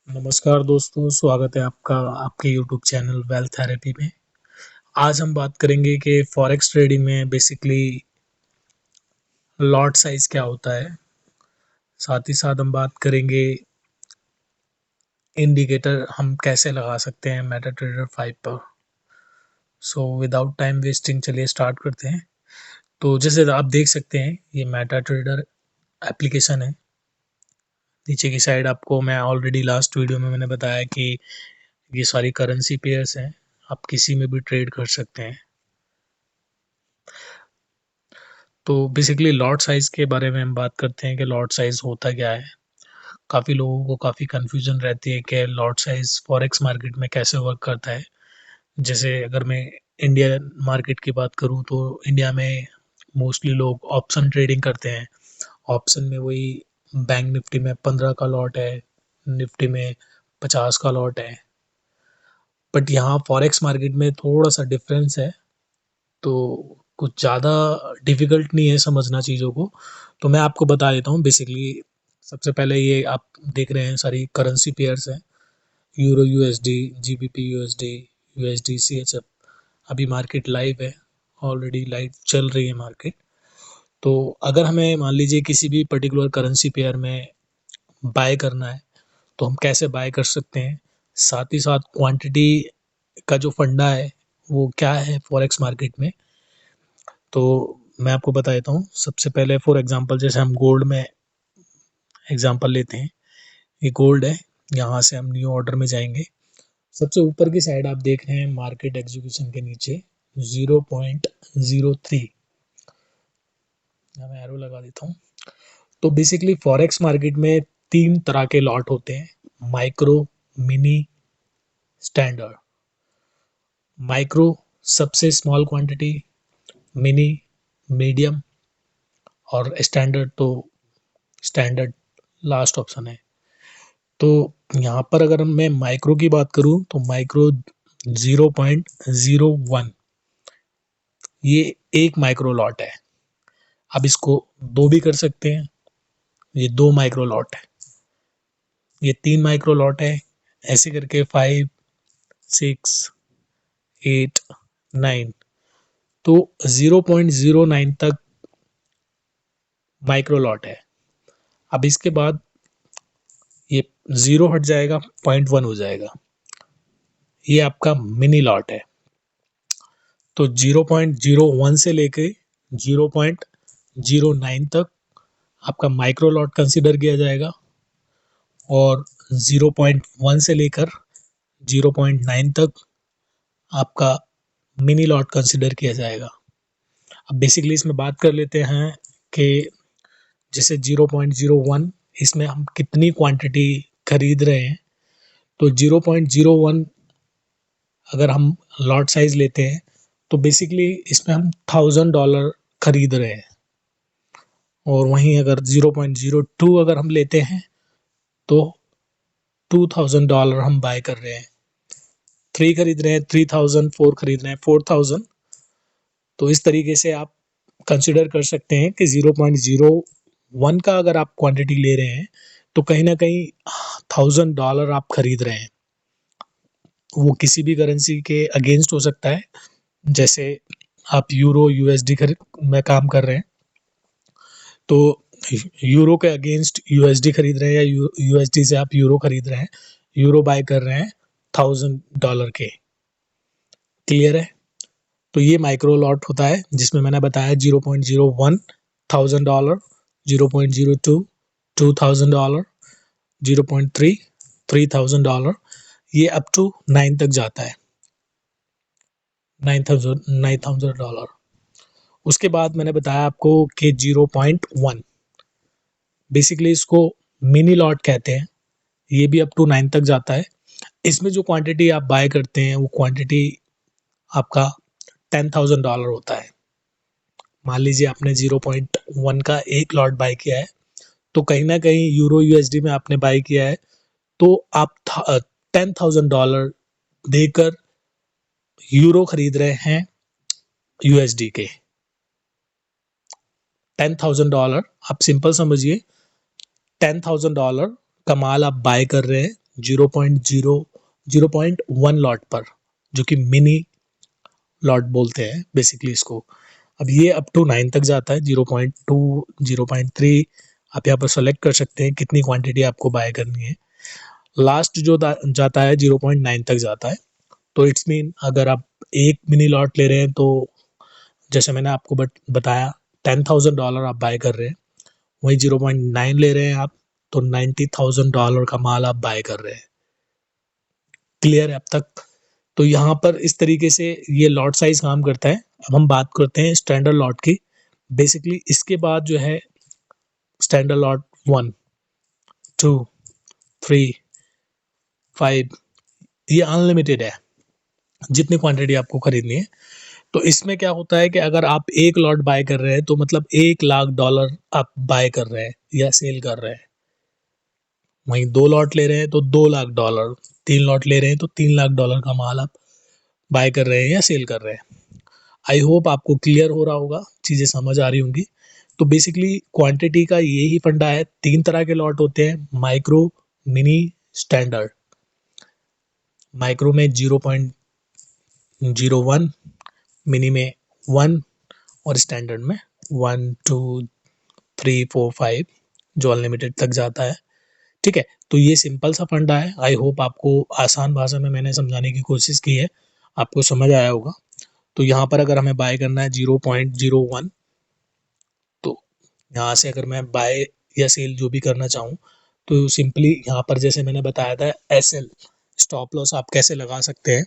नमस्कार दोस्तों, स्वागत है आपका आपके यूट्यूब चैनल वेल्थ थेरेपी में। आज हम बात करेंगे कि फॉरेक्स ट्रेडिंग में बेसिकली लॉट साइज़ क्या होता है। साथ ही साथ हम बात करेंगे इंडिकेटर हम कैसे लगा सकते हैं मेटाट्रेडर 5 पर। सो विदाउट टाइम वेस्टिंग चलिए स्टार्ट करते हैं। तो जैसे आप देख सकते हैं ये मेटाट्रेडर एप्लीकेशन है। नीचे की साइड आपको मैं ऑलरेडी लास्ट वीडियो में मैंने बताया कि ये सारी करेंसी पेयर्स हैं, आप किसी में भी ट्रेड कर सकते हैं। तो बेसिकली लॉट साइज़ के बारे में हम बात करते हैं कि लॉट साइज़ होता क्या है। काफ़ी लोगों को काफ़ी कन्फ्यूजन रहती है कि लॉट साइज़ फॉरेक्स मार्केट में कैसे वर्क करता है। जैसे अगर मैं इंडियन मार्केट की बात करूँ तो इंडिया में मोस्टली लोग ऑप्शन ट्रेडिंग करते हैं। ऑप्शन में वही बैंक निफ्टी में 15 का लॉट है, निफ्टी में 50 का लॉट है। बट यहाँ फॉरेक्स मार्केट में थोड़ा सा डिफरेंस है, तो कुछ ज़्यादा डिफ़िकल्ट नहीं है समझना चीज़ों को। तो मैं आपको बता देता हूँ। बेसिकली सबसे पहले ये आप देख रहे हैं सारी करेंसी पेयर्स हैं, euro USD, GBP USD, USD CHF. अभी मार्केट लाइव है, ऑलरेडी लाइव चल रही है मार्केट। तो अगर हमें मान लीजिए किसी भी पर्टिकुलर करेंसी पेयर में बाय करना है तो हम कैसे बाय कर सकते हैं। साथ ही साथ क्वांटिटी का जो फंडा है वो क्या है फॉरेक्स मार्केट में, तो मैं आपको बता देता हूँ। सबसे पहले फॉर एग्जांपल जैसे हम गोल्ड में एग्जांपल लेते हैं। ये गोल्ड है, यहाँ से हम न्यू ऑर्डर में जाएंगे। सबसे ऊपर की साइड आप देख रहे हैं मार्केट एग्जीक्यूशन के नीचे 0.03, मैं एरो लगा देता हूँ। तो बेसिकली फॉरेक्स मार्केट में तीन तरह के लॉट होते हैं, माइक्रो, मिनी, स्टैंडर्ड। माइक्रो सबसे स्मॉल क्वांटिटी, मिनी मीडियम, और स्टैंडर्ड तो स्टैंडर्ड लास्ट ऑप्शन है। तो यहाँ पर अगर मैं माइक्रो की बात करूँ तो माइक्रो 0.01, ये एक माइक्रो लॉट है। अब इसको दो भी कर सकते हैं, ये दो माइक्रो लॉट है। ये तीन माइक्रो लॉट है, ऐसे करके 5, 6, 8, 9। तो 0.09 तक माइक्रो लॉट है। अब इसके बाद ये ज़ीरो हट जाएगा, 0.1 हो जाएगा, ये आपका मिनी लॉट है। तो 0.01 से लेके 0.09 तक आपका माइक्रो लॉट कंसिडर किया जाएगा, और 0.1 से लेकर 0.9 तक आपका मिनी लॉट कंसिडर किया जाएगा। अब बेसिकली इसमें बात कर लेते हैं कि जैसे 0.01 इसमें हम कितनी क्वांटिटी खरीद रहे हैं। तो 0.01 अगर हम लॉट साइज़ लेते हैं तो बेसिकली इसमें हम $1000 खरीद रहे हैं। और वहीं अगर 0.02 अगर हम लेते हैं तो $2000 हम बाय कर रहे हैं। 3 खरीद रहे हैं 3000, 4 खरीद रहे हैं 4000। तो इस तरीके से आप कंसिडर कर सकते हैं कि 0.01 का अगर आप क्वांटिटी ले रहे हैं तो कहीं ना कहीं $1000 आप खरीद रहे हैं। वो किसी भी करेंसी के अगेंस्ट हो सकता है। जैसे आप यूरो यूएसडी में काम कर रहे हैं तो यूरो के अगेंस्ट यूएसडी खरीद रहे हैं, या यूएसडी से आप यूरो खरीद रहे हैं, यूरो बाय कर रहे हैं $1000 के। क्लियर है। तो ये माइक्रो लॉट होता है जिसमें मैंने बताया 0.01 $1000, 0.02 $2000, 0.3 $3000, ये अप टू 9 तक जाता है, $9000। उसके बाद मैंने बताया आपको कि 0.1 बेसिकली इसको मिनी लॉट कहते हैं, ये भी अप टू 9 तक जाता है। इसमें जो क्वांटिटी आप बाय करते हैं वो क्वांटिटी आपका $10,000 होता है। मान लीजिए आपने 0.1 का एक लॉट बाय किया है, तो कहीं ना कहीं यूरो यूएसडी में आपने बाय किया है, तो आप $10,000 देकर यूरो खरीद रहे हैं यूएसडी के। $10,000 आप सिंपल समझिए, $10,000 का माल आप बाय कर रहे हैं 0.1 लॉट पर, जो कि मिनी लॉट बोलते हैं बेसिकली इसको। अब ये अप टू 9 तक जाता है, 0.2, 0.3 आप यहाँ पर सेलेक्ट कर सकते हैं कितनी क्वांटिटी आपको बाय करनी है। लास्ट जो जाता है 0.9 तक जाता है। तो इट्स मीन अगर आप एक मिनी लॉट ले रहे हैं तो जैसे मैंने आपको बताया $10,000 आप बाय कर रहे हैं, वहीं 0.9 ले रहे हैं आप तो $90,000 का माल आप बाय कर रहे हैं। क्लियर है अब तक? तो यहाँ पर इस तरीके से ये लॉट साइज काम करता है। अब हम बात करते हैं स्टैंडर्ड लॉट की। बेसिकली इसके बाद जो है स्टैंडर्ड लॉट 1, 2, 3, 5, ये अनलिमिटेड है, जितनी क्वांटिटी आपको खरीदनी है। तो इसमें क्या होता है कि अगर आप एक लॉट बाय कर रहे हैं तो मतलब $1,00,000 आप बाय कर रहे हैं या सेल कर रहे हैं। वहीं 2 लॉट ले रहे हैं तो $2,00,000, 3 लॉट ले रहे हैं तो $3,00,000 का माल आप बाय कर रहे हैं या सेल कर रहे हैं। आई होप आपको क्लियर हो रहा होगा, चीज़ें समझ आ रही होंगी। तो बेसिकली क्वांटिटी का यही फंडा है। 3 तरह के लॉट होते हैं, माइक्रो, मिनी, स्टैंडर्ड। माइक्रो में 0.01, मिनी में 1 और स्टैंडर्ड में 1, 2, 3, 4, 5 जो अनलिमिटेड तक जाता है। ठीक है, तो ये सिंपल सा फंडा है। आई होप आपको आसान भाषा में मैंने समझाने की कोशिश की है, आपको समझ आया होगा। तो यहाँ पर अगर हमें बाय करना है 0.01, तो यहाँ से अगर मैं बाय या सेल जो भी करना चाहूँ तो सिंपली यहाँ पर जैसे मैंने बताया था SL, स्टॉप लॉस आप कैसे लगा सकते हैं।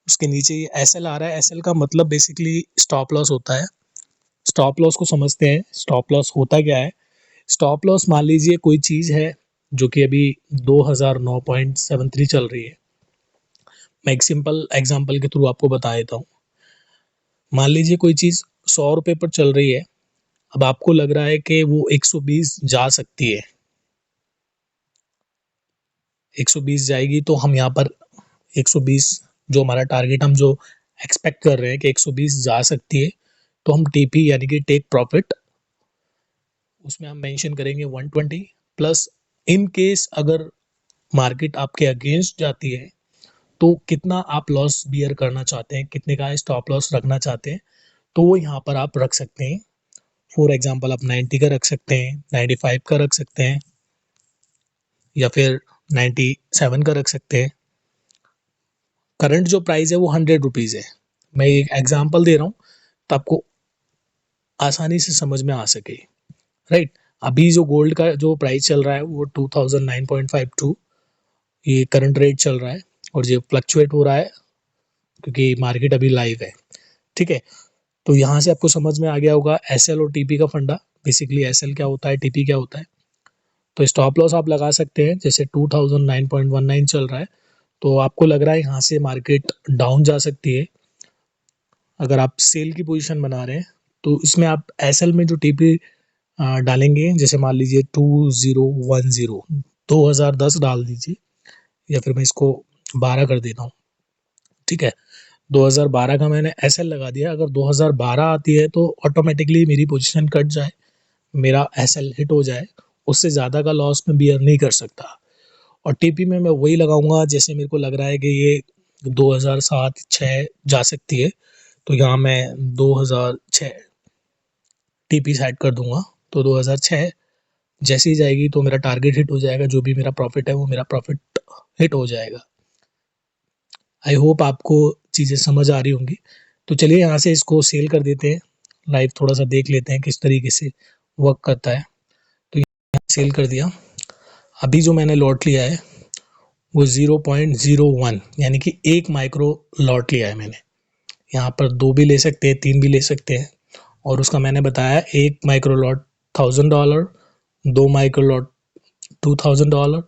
उसके नीचे ये SL आ रहा है। SL का मतलब बेसिकली स्टॉप लॉस होता है। स्टॉप लॉस को समझते हैं। स्टॉप लॉस होता क्या है? स्टॉप लॉस मान लीजिए कोई चीज़ है जो कि अभी 2009.73 चल रही है। मैं एक सिंपल एग्जांपल के थ्रू आपको बता देता हूँ। मान लीजिए कोई चीज़ 100 रुपये पर चल रही है। अब आपको लग रहा है कि वो 120 जा सकती है, 120 जाएगी, तो हम यहाँ पर 120 जो हमारा टारगेट, हम जो एक्सपेक्ट कर रहे हैं कि 120 जा सकती है, तो हम TP यानी कि टेक प्रॉफिट, उसमें हम मेंशन करेंगे 120 प्लस। इन केस अगर मार्केट आपके अगेंस्ट जाती है तो कितना आप लॉस बियर करना चाहते हैं, कितने का स्टॉप लॉस रखना चाहते हैं, तो वो यहाँ पर आप रख सकते हैं। फॉर एग्जांपल आप 90 का रख सकते हैं, 95 का रख सकते हैं, या फिर 97 का रख सकते हैं। करंट जो प्राइस है वो 100 रुपीज़ है। मैं एक एग्जांपल दे रहा हूँ तो आपको आसानी से समझ में आ सके। राइट, अभी जो गोल्ड का जो प्राइस चल रहा है वो 2009.52 ये करंट रेट चल रहा है, और ये फ्लक्चुएट हो रहा है क्योंकि मार्केट अभी लाइव है। ठीक है, तो यहाँ से आपको समझ में आ गया होगा SL और TP का फंडा। बेसिकली SL क्या होता है, TP क्या होता है। तो स्टॉप लॉस आप लगा सकते हैं, जैसे 2009.19 चल रहा है तो आपको लग रहा है यहाँ से मार्केट डाउन जा सकती है। अगर आप सेल की पोजीशन बना रहे हैं तो इसमें आप SL में जो TP डालेंगे, जैसे मान लीजिए 2010, 2010 डाल दीजिए, या फिर मैं इसको 12 कर देता हूँ। ठीक है, 2012 का मैंने SL लगा दिया। अगर 2012 आती है तो ऑटोमेटिकली मेरी पोजीशन कट जाए, मेरा SL हिट हो जाए, उससे ज़्यादा का लॉस मैं बियर नहीं कर सकता। और TP में मैं वही लगाऊंगा जैसे मेरे को लग रहा है कि ये 2007-06 जा सकती है, तो यहाँ मैं 2006 TP सेट कर दूंगा। तो 2006 जैसे ही जाएगी तो मेरा टारगेट हिट हो जाएगा, जो भी मेरा प्रॉफिट है वो मेरा प्रॉफिट हिट हो जाएगा। आई होप आपको चीज़ें समझ आ रही होंगी। तो चलिए यहाँ से इसको सेल कर देते हैं, लाइव थोड़ा सा देख लेते हैं किस तरीके से वर्क करता है। तो यहाँ सेल कर दिया। अभी जो मैंने लॉट लिया है वो 0.01 यानी कि 1 माइक्रो लॉट लिया है मैंने। यहाँ पर 2 भी ले सकते हैं, 3 भी ले सकते हैं, और उसका मैंने बताया 1 micro lot $1,000, 2 micro lot $2,000,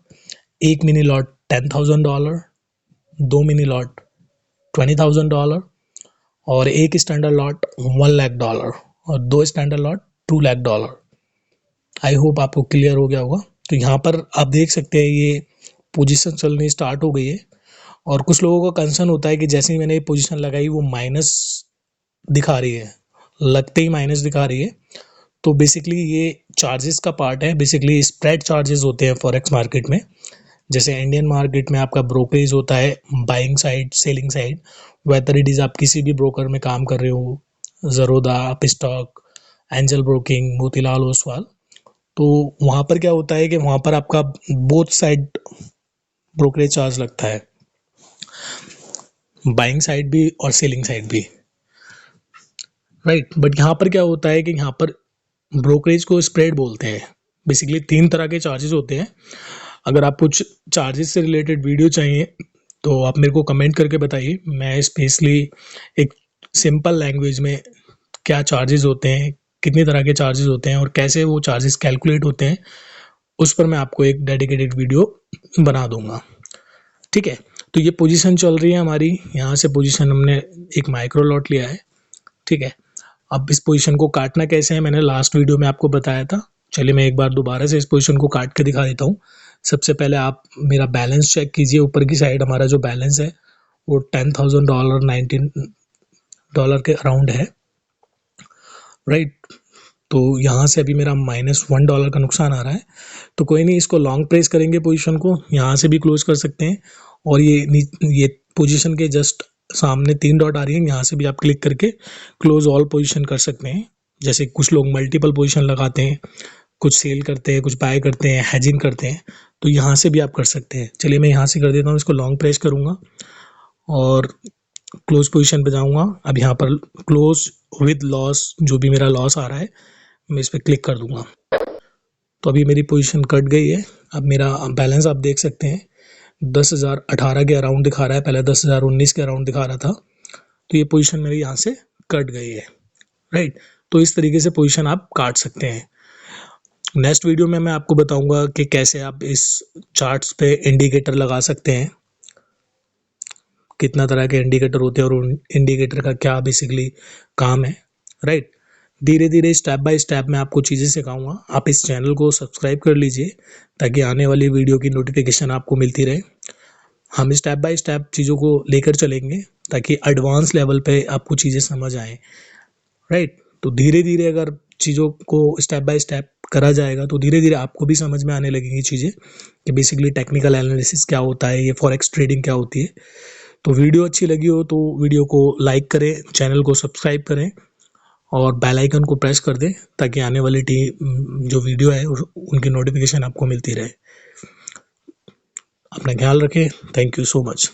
1 mini lot $10,000, 2 mini lot $20,000, और 1 स्टैंडर्ड लॉट $1,00,000, और 2 स्टैंडर्ड लॉट $2,00,000। आई होप आपको क्लियर हो गया होगा। तो यहाँ पर आप देख सकते हैं ये पोजीशन चलनी स्टार्ट हो गई है, और कुछ लोगों का कंसर्न होता है कि जैसे ही मैंने ये पोजीशन लगाई वो माइनस दिखा रही है, लगते ही माइनस दिखा रही है। तो बेसिकली ये चार्जेस का पार्ट है, बेसिकली स्प्रेड चार्जेस होते हैं फॉरेक्स मार्केट में। जैसे इंडियन मार्केट में आपका ब्रोकरेज होता है buying side, selling side, whether it is आप किसी भी ब्रोकर में काम कर रहे हो, ज़रोदा, अपस्टॉक, एंजल ब्रोकिंग, मोतीलाल ओसवाल, तो वहाँ पर क्या होता है कि वहाँ पर आपका बोथ साइड ब्रोकरेज चार्ज लगता है, बाइंग साइड भी और सेलिंग साइड भी, राइट। बट यहाँ पर क्या होता है कि यहाँ पर ब्रोकरेज को स्प्रेड बोलते हैं। बेसिकली 3 तरह के चार्जेस होते हैं। अगर आप कुछ चार्जेस से रिलेटेड वीडियो चाहिए तो आप मेरे को कमेंट करके बताइए, मैं स्पेशली एक सिंपल लैंग्वेज में क्या चार्जेस होते हैं, कितनी तरह के चार्जेस होते हैं और कैसे वो चार्जेस कैलकुलेट होते हैं, उस पर मैं आपको एक डेडिकेटेड वीडियो बना दूंगा, ठीक है। तो ये पोजीशन चल रही है हमारी, यहाँ से पोजीशन हमने एक माइक्रो लॉट लिया है, ठीक है। अब इस पोजीशन को काटना कैसे है मैंने लास्ट वीडियो में आपको बताया था। चलिए मैं एक बार दोबारा से इस पोजीशन को काट के दिखा देता हूँ। सबसे पहले आप मेरा बैलेंस चेक कीजिए, ऊपर की साइड हमारा जो बैलेंस है वो $10,000 $19 के अराउंड है, राइट। तो यहाँ से अभी मेरा -$1 का नुकसान आ रहा है, तो कोई नहीं, इसको लॉन्ग प्रेस करेंगे पोजीशन को, यहाँ से भी क्लोज कर सकते हैं। और ये पोजीशन के जस्ट सामने 3 डॉट आ रही है, यहाँ से भी आप क्लिक करके क्लोज ऑल पोजीशन कर सकते हैं। जैसे कुछ लोग मल्टीपल पोजीशन लगाते हैं, कुछ सेल करते हैं, कुछ बाय करते हैं, हेजिंग करते हैं, तो यहाँ से भी आप कर सकते हैं। चलिए मैं यहाँ से कर देता हूँ, इसको लॉन्ग प्रेस करूँगा और क्लोज पोजीशन पे जाऊँगा। अब यहाँ पर क्लोज विद लॉस, जो भी मेरा लॉस आ रहा है मैं इस पर क्लिक कर दूंगा। तो अभी मेरी पोजीशन कट गई है। अब मेरा बैलेंस आप देख सकते हैं 10,018 के अराउंड दिखा रहा है, पहले 10,019 के अराउंड दिखा रहा था। तो ये पोजीशन मेरी यहाँ से कट गई है, राइट। तो इस तरीके से पोजीशन आप काट सकते हैं। नेक्स्ट वीडियो में मैं आपको बताऊंगा कि कैसे आप इस चार्ट्स पे इंडिकेटर लगा सकते हैं, कितना तरह के इंडिकेटर होते हैं और उन इंडिकेटर का क्या बेसिकली काम है, राइट। धीरे धीरे स्टेप बाय स्टेप मैं आपको चीज़ें सिखाऊंगा। आप इस चैनल को सब्सक्राइब कर लीजिए ताकि आने वाली वीडियो की नोटिफिकेशन आपको मिलती रहे। हम स्टेप बाय स्टेप चीज़ों को लेकर चलेंगे ताकि एडवांस लेवल पे आपको चीज़ें समझ आएँ, राइट। तो धीरे धीरे अगर चीज़ों को स्टेप बाय स्टेप करा जाएगा तो धीरे धीरे आपको भी समझ में आने लगेंगी चीज़ें कि बेसिकली टेक्निकल एनालिसिस क्या होता है, ये फॉरेक्स ट्रेडिंग क्या होती है। तो वीडियो अच्छी लगी हो तो वीडियो को लाइक करें, चैनल को सब्सक्राइब करें और बेल आइकन को प्रेस कर दें ताकि आने वाली जो वीडियो है उनकी नोटिफिकेशन आपको मिलती रहे। अपना ख्याल रखें। Thank you so much.